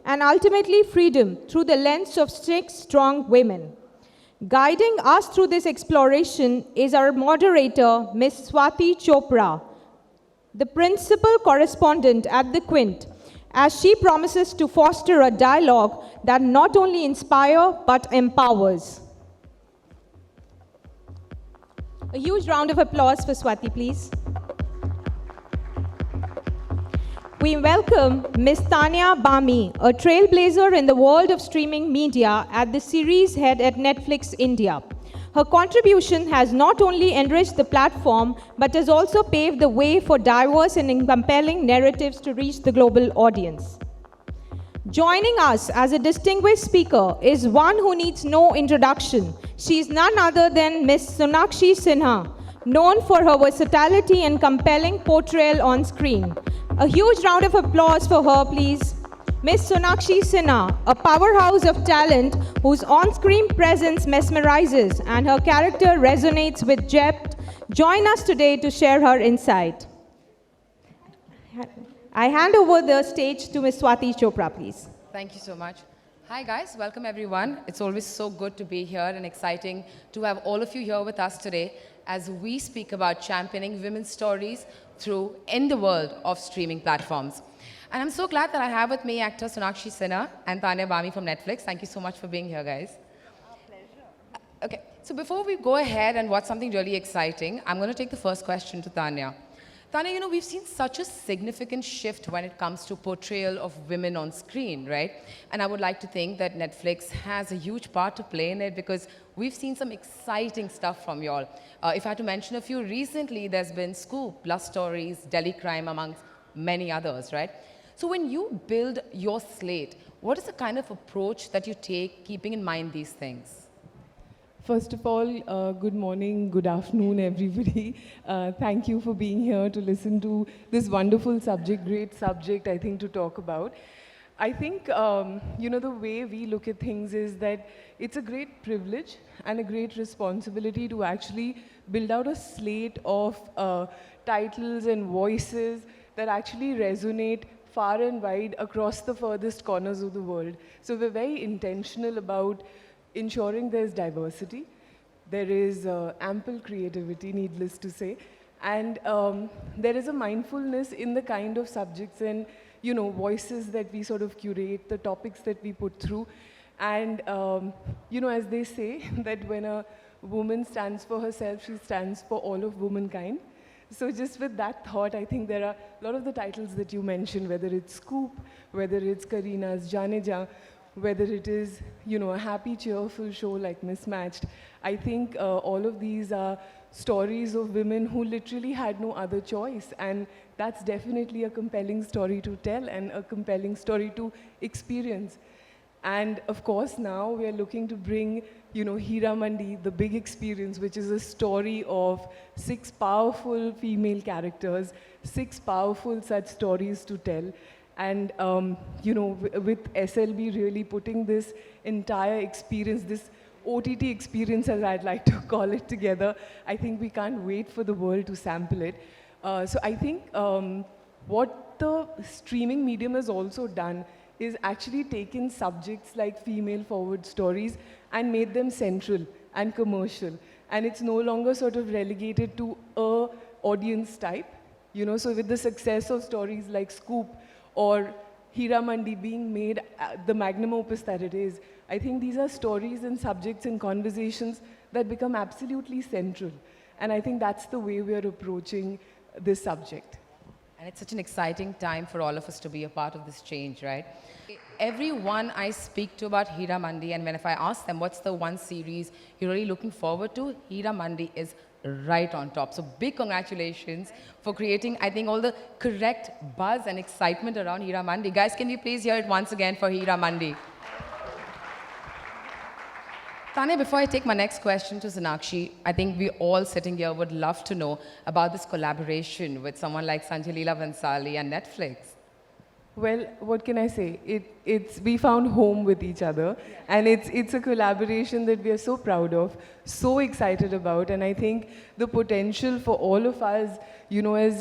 and ultimately freedom through the lens of 6 strong women. Guiding us through this exploration is our moderator, Ms. Swati Chopra, the principal correspondent at The Quint, as she promises to foster a dialogue that not only inspires but empowers. A huge round of applause for Swati, please. We welcome Ms. Tanya Bami, a trailblazer in the world of streaming media at the series head at Netflix India. Her contribution has not only enriched the platform, but has also paved the way for diverse and compelling narratives to reach the global audience. Joining us as a distinguished speaker is one who needs no introduction. She is none other than Ms. Sonakshi Sinha, known for her versatility and compelling portrayal on screen. A huge round of applause for her, please. Ms. Sonakshi Sinha, a powerhouse of talent whose on-screen presence mesmerizes and her character resonates with depth, join us today to share her insight. I hand over the stage to Ms. Swati Chopra, please. Thank you so much. Hi guys, welcome everyone. It's always so good to be here and exciting to have all of you here with us today as we speak about championing women's stories in the world of streaming platforms. And I'm so glad that I have with me actor Sonakshi Sinha and Tanya Bami from Netflix. Thank you so much for being here, guys. Our pleasure. Okay, so before we go ahead and watch something really exciting, I'm going to take the first question to Tanya. Tanya, we've seen such a significant shift when it comes to portrayal of women on screen, right? And I would like to think that Netflix has a huge part to play in it because we've seen some exciting stuff from y'all. If I had to mention a few, recently there's been Scoop, Love Stories, Delhi Crime, amongst many others, right? So when you build your slate, what is the kind of approach that you take keeping in mind these things? First of all, good morning, good afternoon, everybody. Thank you for being here to listen to this wonderful subject, great subject, I think, to talk about. I think, the way we look at things is that it's a great privilege and a great responsibility to actually build out a slate of titles and voices that actually resonate far and wide across the furthest corners of the world. So we're very intentional about ensuring there's diversity, there is ample creativity, needless to say, and there is a mindfulness in the kind of subjects and voices that we sort of curate, the topics that we put through. And as they say, that when a woman stands for herself, she stands for all of womankind. So just with that thought, I think there are a lot of the titles that you mentioned, whether it's Scoop, whether it's Kareena's Jaane Jaan, whether it is, a happy, cheerful show like Mismatched. I think all of these are stories of women who literally had no other choice. And that's definitely a compelling story to tell and a compelling story to experience. And of course, now we are looking to bring, Hiramandi, the big experience, which is a story of 6 powerful female characters, 6 powerful such stories to tell. And, with SLB really putting this entire experience, this OTT experience, as I'd like to call it, together, I think we can't wait for the world to sample it. So I think what the streaming medium has also done is actually taken subjects like female-forward stories and made them central and commercial. And it's no longer sort of relegated to a audience type. So with the success of stories like Scoop, or Hiramandi being made the magnum opus that it is, I think these are stories and subjects and conversations that become absolutely central. And I think that's the way we're approaching this subject. And it's such an exciting time for all of us to be a part of this change, right? Everyone I speak to about Hiramandi, and if I ask them what's the one series you're really looking forward to, Hiramandi is right on top. So big congratulations for creating, I think, all the correct buzz and excitement around Hiramandi. Guys, can we please hear it once again for Hiramandi? Tanya, before I take my next question to Sonakshi, I think we all sitting here would love to know about this collaboration with someone like Sanjay, Leela, Bhansali and Netflix. Well, what can I say? We found home with each other, and it's a collaboration that we are so proud of, so excited about, and I think the potential for all of us,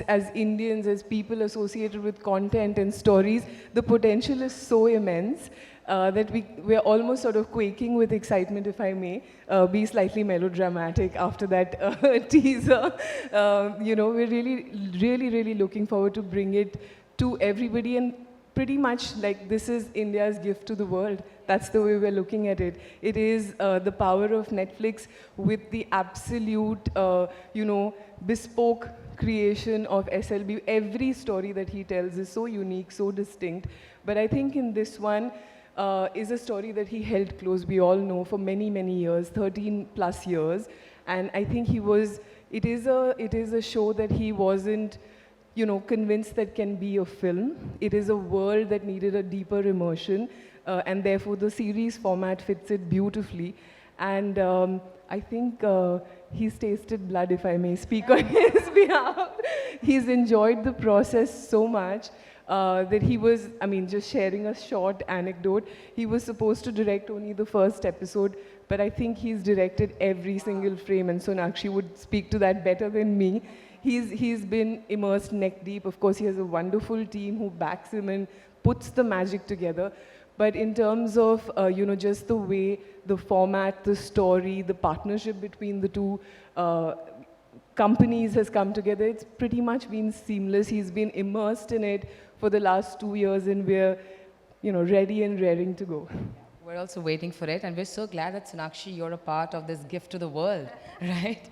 as Indians, as people associated with content and stories, the potential is so immense. That we're almost sort of quaking with excitement, if I may, be slightly melodramatic after that teaser. We're really looking forward to bring it to everybody, and pretty much like this is India's gift to the world. That's the way we're looking at it. It is the power of Netflix with the absolute, bespoke creation of SLB. Every story that he tells is so unique, so distinct. But I think in this one, is a story that he held close, we all know, for many, many years, 13 plus years. And I think it is a show that he wasn't, convinced that can be a film. It is a world that needed a deeper immersion, and therefore the series format fits it beautifully. And I think he's tasted blood, if I may speak on his behalf. He's enjoyed the process so much. That he was, just sharing a short anecdote, he was supposed to direct only the first episode, but I think he's directed every single frame, and Sonakshi would speak to that better than me. He's been immersed neck deep. Of course, he has a wonderful team who backs him and puts the magic together. But in terms of, just the way, the format, the story, the partnership between the two companies has come together, it's pretty much been seamless. He's been immersed in it for the last 2 years, and we're, ready and raring to go. We're also waiting for it, and we're so glad that Sonakshi, you're a part of this gift to the world, right?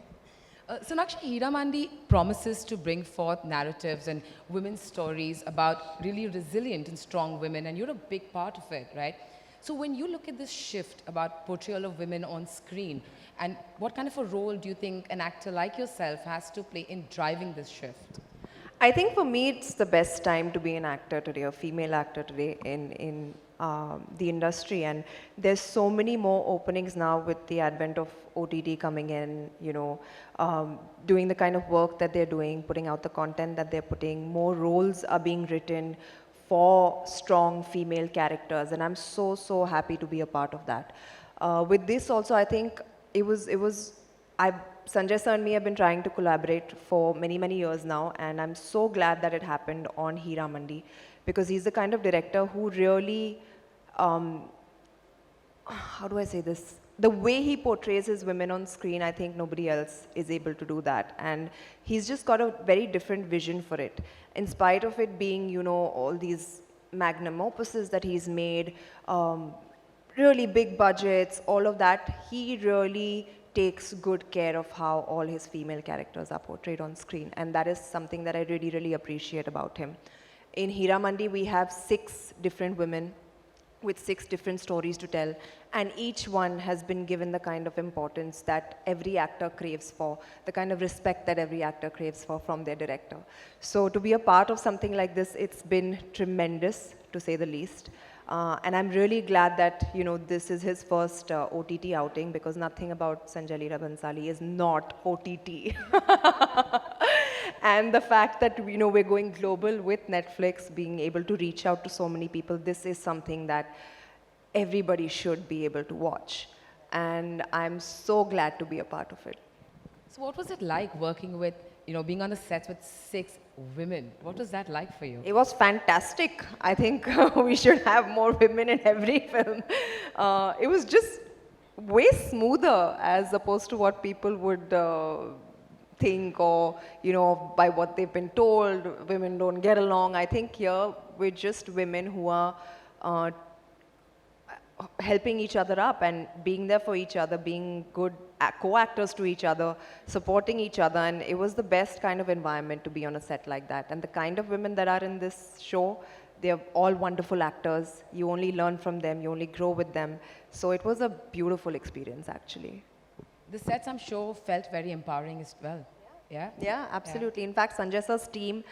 Sonakshi, Hiramandi promises to bring forth narratives and women's stories about really resilient and strong women, and you're a big part of it, right? So when you look at this shift about portrayal of women on screen, and what kind of a role do you think an actor like yourself has to play in driving this shift? I think for me, it's the best time to be an actor today, a female actor today in the industry. And there's so many more openings now with the advent of OTT coming in, doing the kind of work that they're doing, putting out the content that they're putting. More roles are being written for strong female characters. And I'm so happy to be a part of that. With this also, I think Sanjay sir and me have been trying to collaborate for many years now, and I'm so glad that it happened on Hiramandi, because he's the kind of director who really, how do I say this? The way he portrays his women on screen, I think nobody else is able to do that. And he's just got a very different vision for it. In spite of it being, all these magnum opuses that he's made, really big budgets, all of that, he really takes good care of how all his female characters are portrayed on screen. And that is something that I really appreciate about him. In Hiramandi, we have 6 different women with 6 different stories to tell, and each one has been given the kind of importance that every actor craves for, the kind of respect that every actor craves for from their director. So to be a part of something like this, it's been tremendous, to say the least. And I'm really glad that, this is his first OTT outing, because nothing about Sanjay, Leela, Bhansali is not OTT. And the fact that, we're going global with Netflix, being able to reach out to so many people, this is something that everybody should be able to watch. And I'm so glad to be a part of it. So what was it like working with, being on the sets with 6 women? What was that like for you? It was fantastic. I think we should have more women in every film. It was just way smoother as opposed to what people would think, or, by what they've been told, women don't get along. I think here we're just women who are helping each other up and being there for each other, being good co-actors to each other, supporting each other, and it was the best kind of environment to be on a set like that. And the kind of women that are in this show, they're all wonderful actors. You only learn from them, you only grow with them. So it was a beautiful experience, actually. The sets, I'm sure, felt very empowering as well. Yeah? Yeah, absolutely. In fact, Sanjay sir's team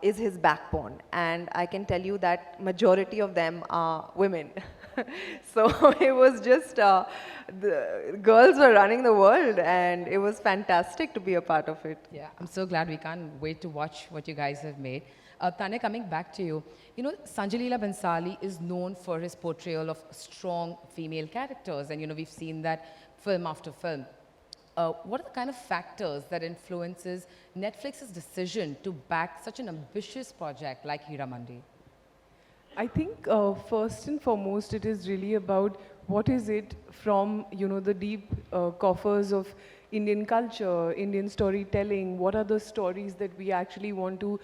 is his backbone, and I can tell you that majority of them are women. So it was just, the girls were running the world, and it was fantastic to be a part of it. Yeah, I'm so glad. We can't wait to watch what you guys have made. Tanya, coming back to you, Sanjay Leela Bhansali is known for his portrayal of strong female characters, and we've seen that film after film. What are the kind of factors that influences Netflix's decision to back such an ambitious project like Hiramandi? I think first and foremost, it is really about what is it from the deep coffers of Indian culture, Indian storytelling. What are the stories that we actually want to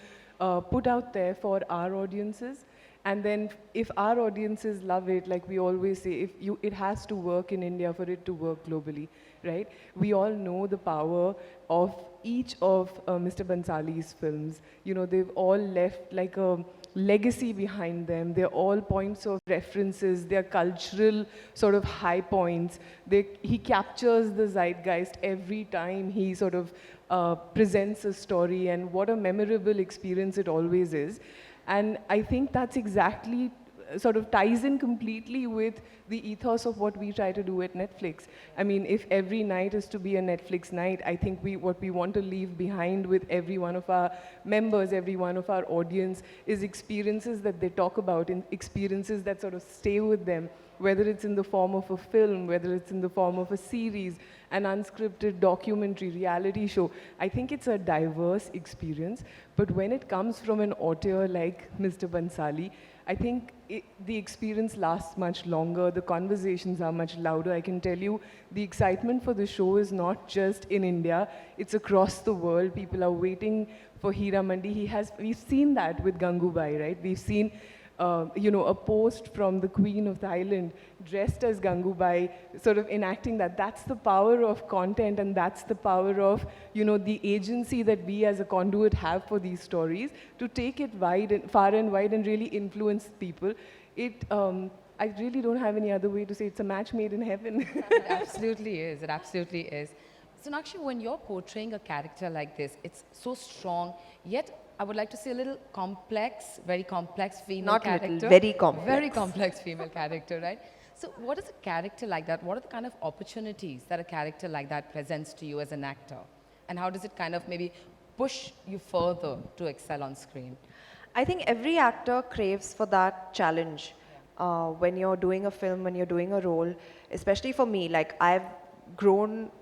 put out there for our audiences? And then, if our audiences love it, like we always say, it has to work in India for it to work globally, right? We all know the power of each of Mr. Bhansali's films. They've all left like a legacy behind them. They're all points of references. They're cultural sort of high points. He captures the zeitgeist every time he sort of presents a story, and what a memorable experience it always is. And I think that's exactly sort of ties in completely with the ethos of what we try to do at Netflix. I mean, if every night is to be a Netflix night, I think what we want to leave behind with every one of our members, every one of our audience, is experiences that they talk about, and experiences that sort of stay with them, whether it's in the form of a film, whether it's in the form of a series, an unscripted documentary, reality show. I think it's a diverse experience, but when it comes from an auteur like Mr. Bhansali, I think the experience lasts much longer, the conversations are much louder. I can tell you the excitement for the show is not just in India, it's across the world. People are waiting for Hiramandi. We've seen that with Gangubai, right? We've seen a post from the Queen of Thailand dressed as Gangubai, sort of enacting that. That's the power of content, and that's the power of, the agency that we as a conduit have for these stories to take it far and wide and really influence people. I really don't have any other way to say it's a match made in heaven. It absolutely is. It absolutely is. Sonakshi, when you're portraying a character like this, it's so strong, yet I would like to see a little complex, very complex female Not character. little, very complex. Very complex female character, right? So what is a character like that? What are the kind of opportunities that a character like that presents to you as an actor? And how does it kind of maybe push you further to excel on screen? I think every actor craves for that challenge. When you're doing a film, when you're doing a role, especially for me, like I've grown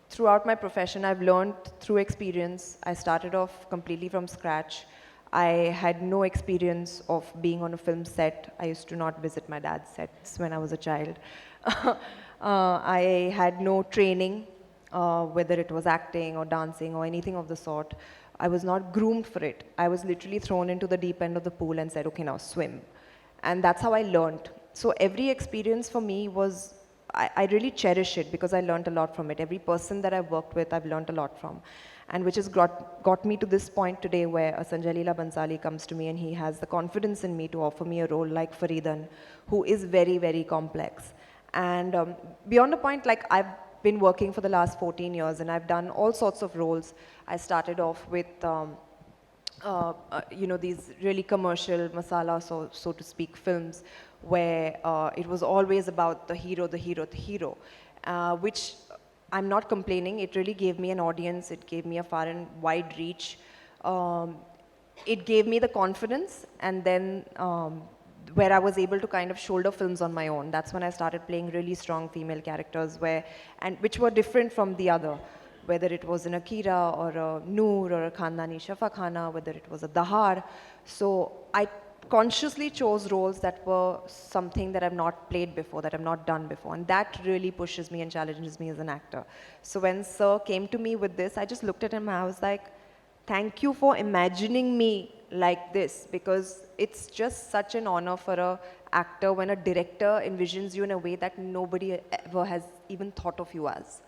throughout my profession. I've learned through experience. I started off completely from scratch. I had no experience of being on a film set. I used to not visit my dad's sets when I was a child. I had no training, whether it was acting or dancing or anything of the sort. I was not groomed for it. I was literally thrown into the deep end of the pool and said, okay, now swim. And that's how I learned. So every experience for me was, I really cherish it because I learned a lot from it. Every person that I've worked with, I've learned a lot from. And which has got me to this point today where a Sanjay Leela Bhansali comes to me and he has the confidence in me to offer me a role like Faridan, who is very, very complex. And beyond a point, like I've been working for the last 14 years and I've done all sorts of roles. I started off with these really commercial masala, so to speak, films where it was always about the hero, which I'm not complaining. It really gave me an audience. It gave me a far and wide reach. It gave me the confidence, and then where I was able to kind of shoulder films on my own. That's when I started playing really strong female characters which were different from the other. Whether it was an Akira or a Noor or a Khandani Shafa Khana, whether it was a Dahar. So I consciously chose roles that were something that I've not played before, that I've not done before. And that really pushes me and challenges me as an actor. So when Sir came to me with this, I just looked at him and I was like, thank you for imagining me like this, because it's just such an honor for an actor when a director envisions you in a way that nobody ever has even thought of you as.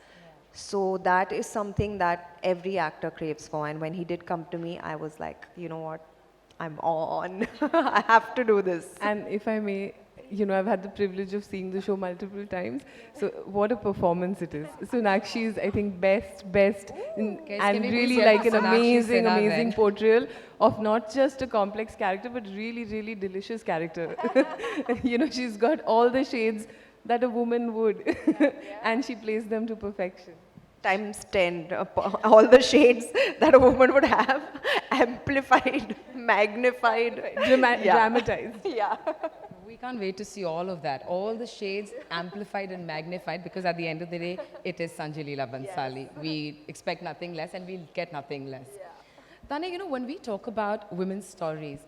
So that is something that every actor craves for. And when he did come to me, I was like, you know what? I'm on. I have to do this. And if I may, I've had the privilege of seeing the show multiple times. So what a performance it is. Sonakshi is, I think, best, and can we really please like hear an Sonakshi Sinha amazing then? portrayal of not just a complex character, but really, really delicious character. She's got all the shades that a woman would, and she plays them to perfection. Times 10, all the shades that a woman would have, amplified. magnified. Dramatized. Yeah. We can't wait to see all of that. All the shades amplified and magnified because at the end of the day, it is Sanjay Leela Bhansali. We expect nothing less and we'll get nothing less. Tanya, you know, when we talk about women's stories,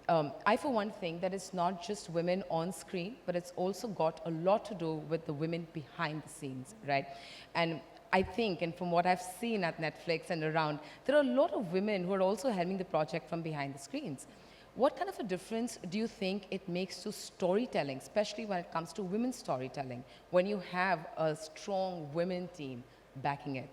I for one think that it's not just women on screen, but it's also got a lot to do with the women behind the scenes, right? And I think, and from what I've seen at Netflix and around, there are a lot of women who are also helming the project from behind the screens. What kind of a difference do you think it makes to storytelling, especially when it comes to women's storytelling, when you have a strong women team backing it?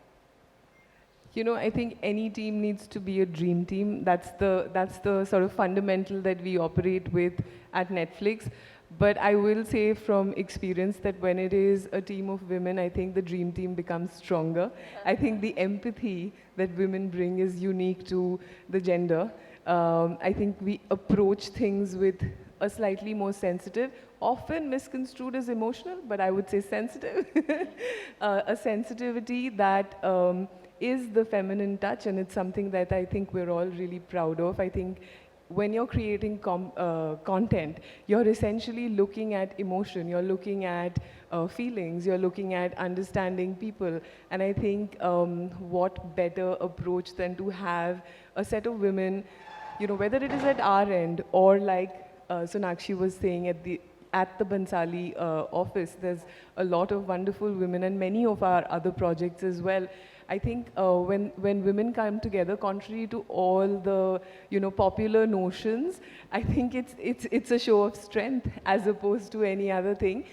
You know, I think any team needs to be a dream team. That's the sort of fundamental that we operate with at Netflix. But I will say from experience that when it is a team of women, I think the dream team becomes stronger. I think the empathy that women bring is unique to the gender. I think we approach things with a slightly more sensitive, often misconstrued as emotional, but I would say sensitive, a sensitivity that is the feminine touch, and it's something that I think we're all really proud of. I think when you're creating content, you're essentially looking at emotion, you're looking at feelings, you're looking at understanding people. And I think what better approach than to have a set of women, you know, whether it is at our end or like Sonakshi was saying at the Bhansali office, there's a lot of wonderful women and many of our other projects as well. I think when women come together, contrary to all the popular notions, I think it's a show of strength as opposed to any other thing.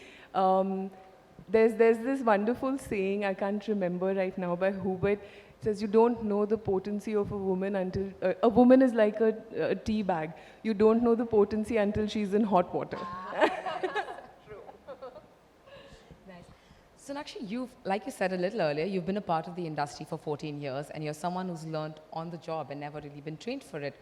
There's this wonderful saying, I can't remember right now by who, but it says you don't know the potency of a woman until a woman is like a tea bag. You don't know the potency until she's in hot water. Sonakshi, like you said a little earlier, you've been a part of the industry for 14 years and you're someone who's learned on the job and never really been trained for it.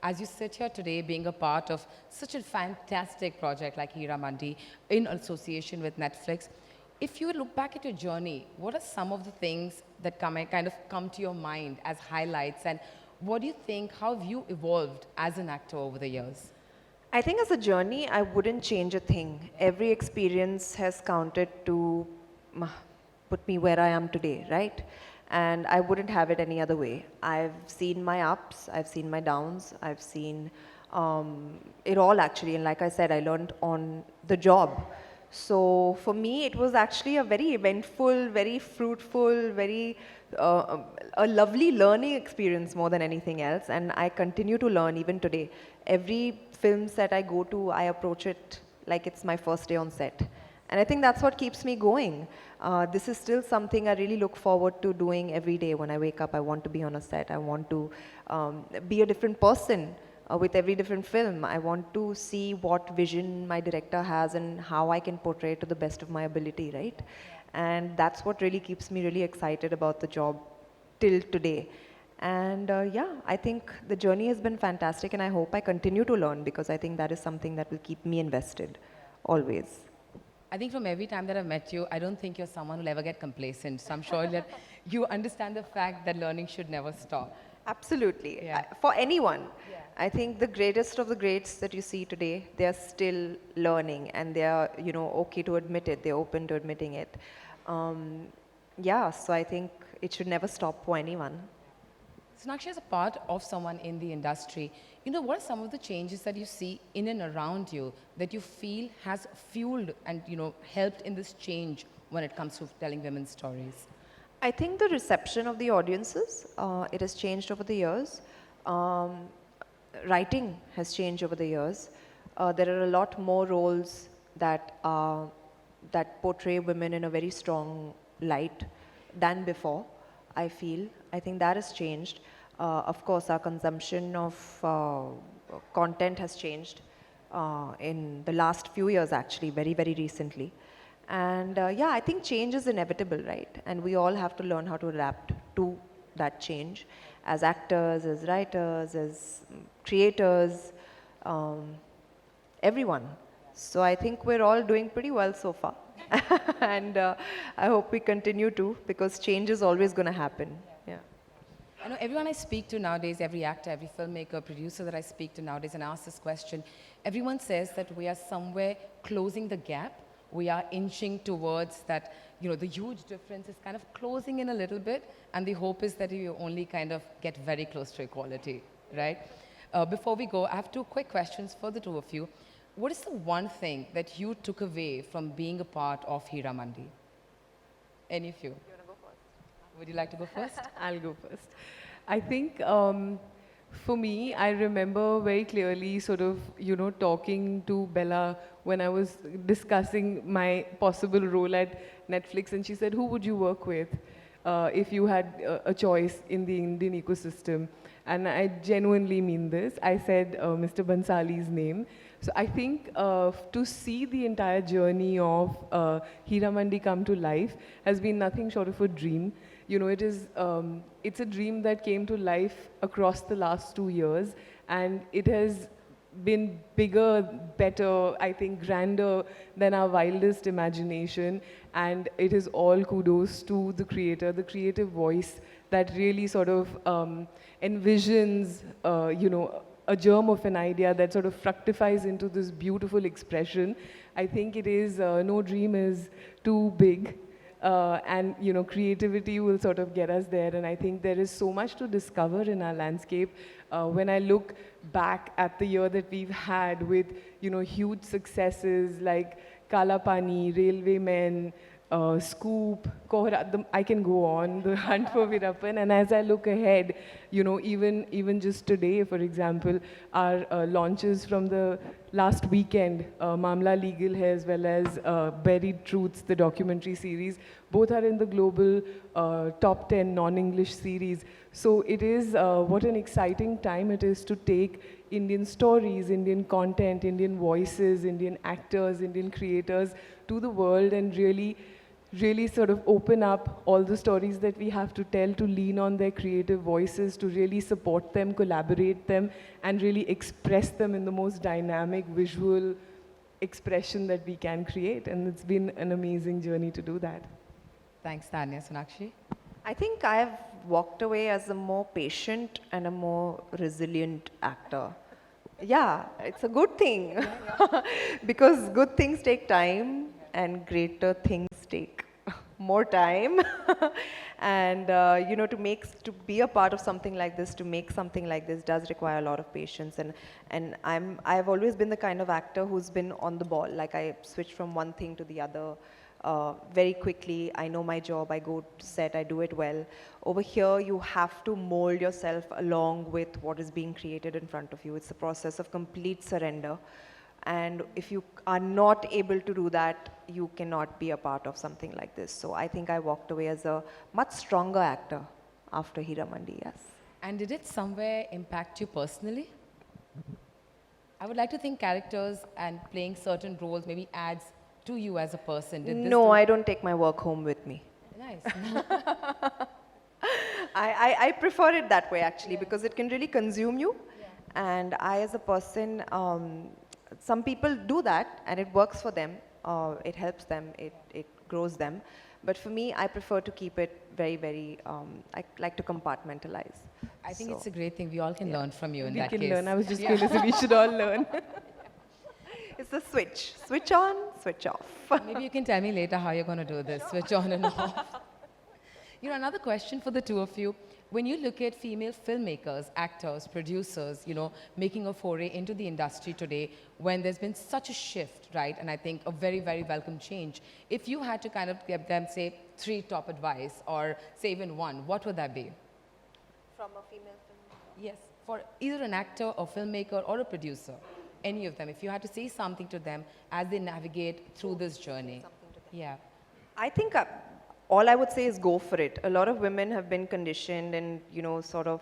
As you sit here today being a part of such a fantastic project like Hiramandi in association with Netflix, if you look back at your journey, what are some of the things that kind of come to your mind as highlights, and what do you think, how have you evolved as an actor over the years? I think as a journey, I wouldn't change a thing. Every experience has counted to put me where I am today, right? And I wouldn't have it any other way. I've seen my ups, I've seen my downs, I've seen it all actually. And like I said, I learned on the job. So for me, it was actually a very eventful, very fruitful, very a lovely learning experience more than anything else. And I continue to learn even today. Every film set I go to, I approach it like it's my first day on set. And I think that's what keeps me going. This is still something I really look forward to doing every day. When I wake up, I want to be on a set. I want to be a different person with every different film. I want to see what vision my director has and how I can portray it to the best of my ability, right? And that's what really keeps me really excited about the job till today. And yeah, I think the journey has been fantastic, and I hope I continue to learn, because I think that is something that will keep me invested always. I think from every time that I've met you, I don't think you're someone who'll ever get complacent. So I'm sure that you understand the fact that learning should never stop. Absolutely. Yeah. For anyone. Yeah. I think the greatest of the greats that you see today, they are still learning, and they are, okay to admit it. They're open to admitting it. Yeah, so I think it should never stop for anyone. Sonakshi, as a part of someone in the industry, what are some of the changes that you see in and around you that you feel has fueled and, helped in this change when it comes to telling women's stories? I think the reception of the audiences, it has changed over the years. Writing has changed over the years. There are a lot more roles that portray women in a very strong light than before, I feel. I think that has changed. Of course, our consumption of content has changed in the last few years, actually, very, very recently. And yeah, I think change is inevitable, right? And we all have to learn how to adapt to that change as actors, as writers, as creators, everyone. So I think we're all doing pretty well so far. And I hope we continue to, because change is always going to happen. Yeah. I know everyone I speak to nowadays, every actor, every filmmaker, producer that I speak to nowadays and ask this question, everyone says that we are somewhere closing the gap. We are inching towards that, the huge difference is kind of closing in a little bit, and the hope is that you only kind of get very close to equality, right? Before we go, I have two quick questions for the two of you. What is the one thing that you took away from being a part of Hiramandi? Any of you? Would you like to go first? I'll go first. I think for me, I remember very clearly sort of, talking to Bella when I was discussing my possible role at Netflix, and she said, who would you work with if you had a choice in the Indian ecosystem? And I genuinely mean this. I said Mr. Bhansali's name. So I think to see the entire journey of Hiramandi come to life has been nothing short of a dream. It's a dream that came to life across the last 2 years, and it has been bigger, better, I think grander than our wildest imagination. And it is all kudos to the creator, the creative voice that really sort of envisions, a germ of an idea that sort of fructifies into this beautiful expression. I think it is, no dream is too big. And creativity will sort of get us there, and I think there is so much to discover in our landscape. When I look back at the year that we've had with huge successes like Kala Pani, Railwaymen, Scoop, Kohra, I can go on, The Hunt for Virappan. And as I look ahead, even just today, for example, our launches from the last weekend, Mamla Legal Hai as well as Buried Truths, the documentary series, both are in the global top 10 non-English series. So it is, what an exciting time it is to take Indian stories, Indian content, Indian voices, Indian actors, Indian creators to the world and really sort of open up all the stories that we have to tell, to lean on their creative voices, to really support them, collaborate them, and really express them in the most dynamic visual expression that we can create. And it's been an amazing journey to do that. Thanks, Tanya. Sonakshi? I think I've walked away as a more patient and a more resilient actor. Yeah, it's a good thing. Because good things take time and greater things take more time. And to be a part of something like this, to make something like this does require a lot of patience. And I've always been the kind of actor who's been on the ball. Like I switch from one thing to the other very quickly. I know my job, I go to set, I do it well. Over here, you have to mold yourself along with what is being created in front of you. It's a process of complete surrender. And if you are not able to do that, you cannot be a part of something like this. So I think I walked away as a much stronger actor after Hiramandi, yes. And did it somewhere impact you personally? I would like to think characters and playing certain roles maybe adds to you as a person. No, I don't take my work home with me. Nice. I prefer it that way actually, because it can really consume you. And I as a person, some people do that and it works for them, it helps them, it grows them. But for me, I prefer to keep it very, very, I like to compartmentalize. I think it's a great thing. We all can learn from you in that case. We can learn. I was just going to say we should all learn. It's the switch. Switch on, switch off. Maybe you can tell me later how you're going to do this, switch on and off. Another question for the two of you. When you look at female filmmakers, actors, producers, making a foray into the industry today, when there's been such a shift, right, and I think a very, very welcome change, if you had to kind of give them, say, 3 top advice, or say even 1, what would that be? From a female filmmaker? Yes, for either an actor, a filmmaker, or a producer, any of them, if you had to say something to them as they navigate through this journey. Yeah. I think all I would say is go for it. A lot of women have been conditioned and, sort of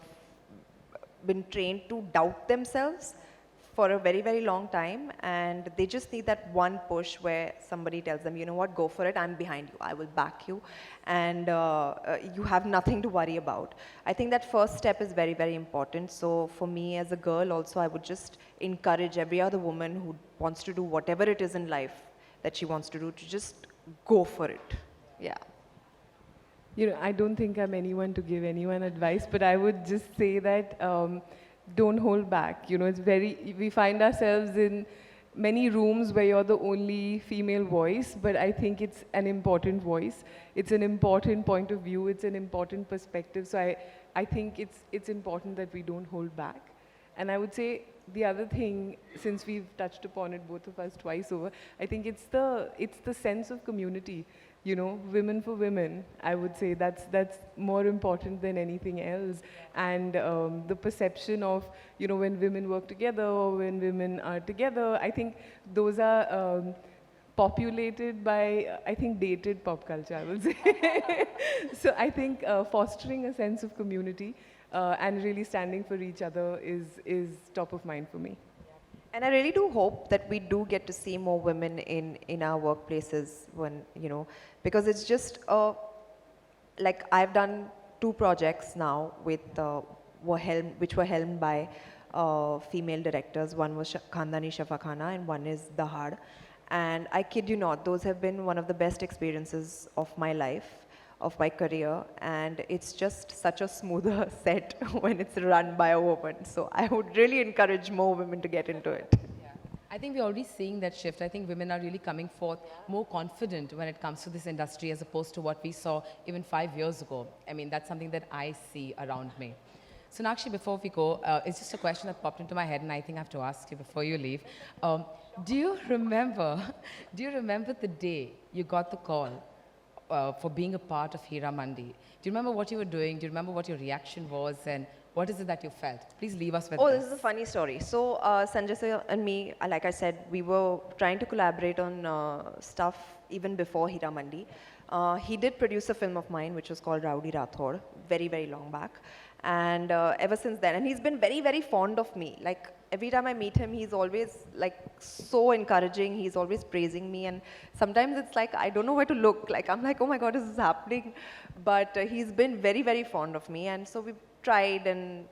been trained to doubt themselves for a very, very long time. And they just need that one push where somebody tells them, you know what, go for it. I'm behind you. I will back you. And you have nothing to worry about. I think that first step is very, very important. So for me as a girl also, I would just encourage every other woman who wants to do whatever it is in life that she wants to do to just go for it. Yeah. I don't think I'm anyone to give anyone advice, but I would just say that don't hold back. We find ourselves in many rooms where you're the only female voice, but I think it's an important voice. It's an important point of view. It's an important perspective. So I think it's important that we don't hold back. And I would say the other thing, since we've touched upon it, both of us twice over, I think it's the sense of community. Women for women, I would say that's more important than anything else. And the perception of, when women work together or when women are together, I think those are populated by, I think, dated pop culture, I would say. So I think fostering a sense of community and really standing for each other is top of mind for me. And I really do hope that we do get to see more women in our workplaces because it's just, like I've done 2 projects now which were helmed by female directors. One was Khandani Shafakhana and one is Dahad. And I kid you not, those have been one of the best experiences of my life, of my career, and it's just such a smoother set when it's run by a woman. So I would really encourage more women to get into it. Yeah. I think we're already seeing that shift. I think women are really coming forth more confident when it comes to this industry as opposed to what we saw even 5 years ago. I mean, that's something that I see around me. Sonakshi, before we go, it's just a question that popped into my head and I think I have to ask you before you leave. Do you remember the day you got the call for being a part of Hiramandi? Do you remember what you were doing? Do you remember what your reaction was? And what is it that you felt? Please leave us with this is a funny story. So Sanjay sir and me, like I said, we were trying to collaborate on stuff even before Hiramandi. He did produce a film of mine which was called Rowdy Rathod, very, very long back. And ever since then, and he's been very, very fond of me. Like every time I meet him, he's always like so encouraging. He's always praising me. And sometimes it's like, I don't know where to look. Like, I'm like, oh my God, is this happening? But he's been very, very fond of me. And so we tried and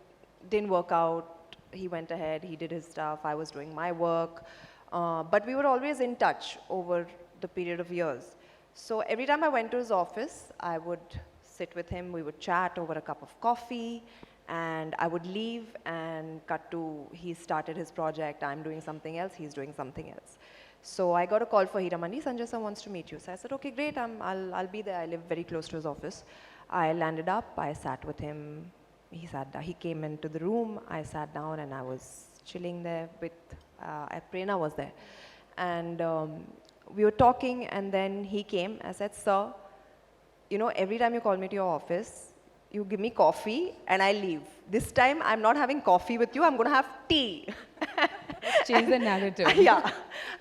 didn't work out. He went ahead, he did his stuff. I was doing my work. But we were always in touch over the period of years. So every time I went to his office, I would sit with him, we would chat over a cup of coffee, and I would leave and cut to, he started his project, I'm doing something else, he's doing something else. So I got a call for Hiramandi, Sanjay sir wants to meet you. So I said, okay, great, I'll be there. I live very close to his office. I landed up, I sat with him, he came into the room, I sat down and I was chilling there with, Prerna was there. And we were talking and then he came, I said, sir, every time you call me to your office, you give me coffee and I leave. This time, I'm not having coffee with you, I'm going to have tea. Change the narrative. Yeah.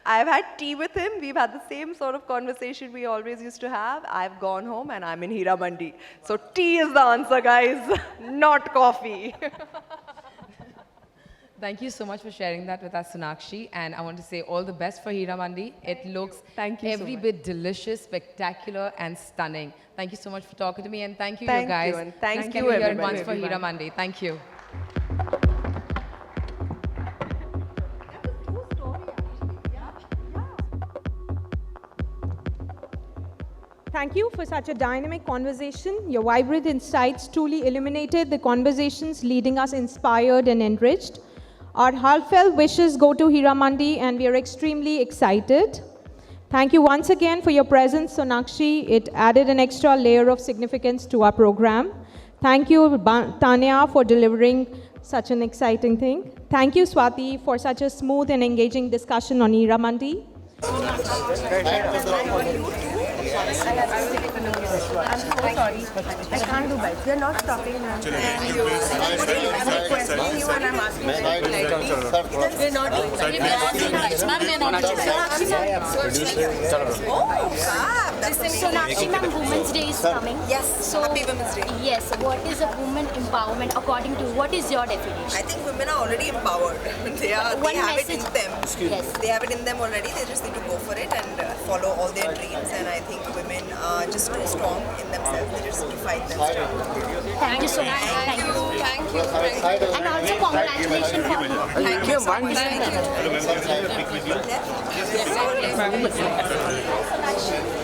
I've had tea with him. We've had the same sort of conversation we always used to have. I've gone home and I'm in Hiramandi. So tea is the answer, guys, not coffee. Thank you so much for sharing that with us, Sonakshi. And I want to say all the best for Hiramandi. It looks every bit delicious, spectacular, and stunning. Thank you so much for talking to me, and thank you, you guys. And thank you, everybody. Once for Hiramandi. Thank you. Thank you for such a dynamic conversation. Your vibrant insights truly illuminated the conversations, leading us inspired and enriched. Our heartfelt wishes go to Hiramandi, and we are extremely excited. Thank you once again for your presence, Sonakshi. It added an extra layer of significance to our program. Thank you, Tanya, for delivering such an exciting thing. Thank you, Swati, for such a smooth and engaging discussion on Hiramandi. I'm so sorry. I can't do that. We're not stopping now. Thank you. I'm requesting you and I'm asking you politely. We're not doing that. Oh, this is Sonakshi ma'am, Women's Day is coming. Yes, so happy Women's Day. Yes, what is a woman empowerment according to what is your definition? I think women are already empowered. They have it in them. Yes. They have it in them already. They just need to go for it and follow all their dreams. And I think women are just too strong in themselves. They just need to fight them strong. Thank you so much. Thank you. Thank you. And also congratulations for you. Thank you. Thank you. Yes.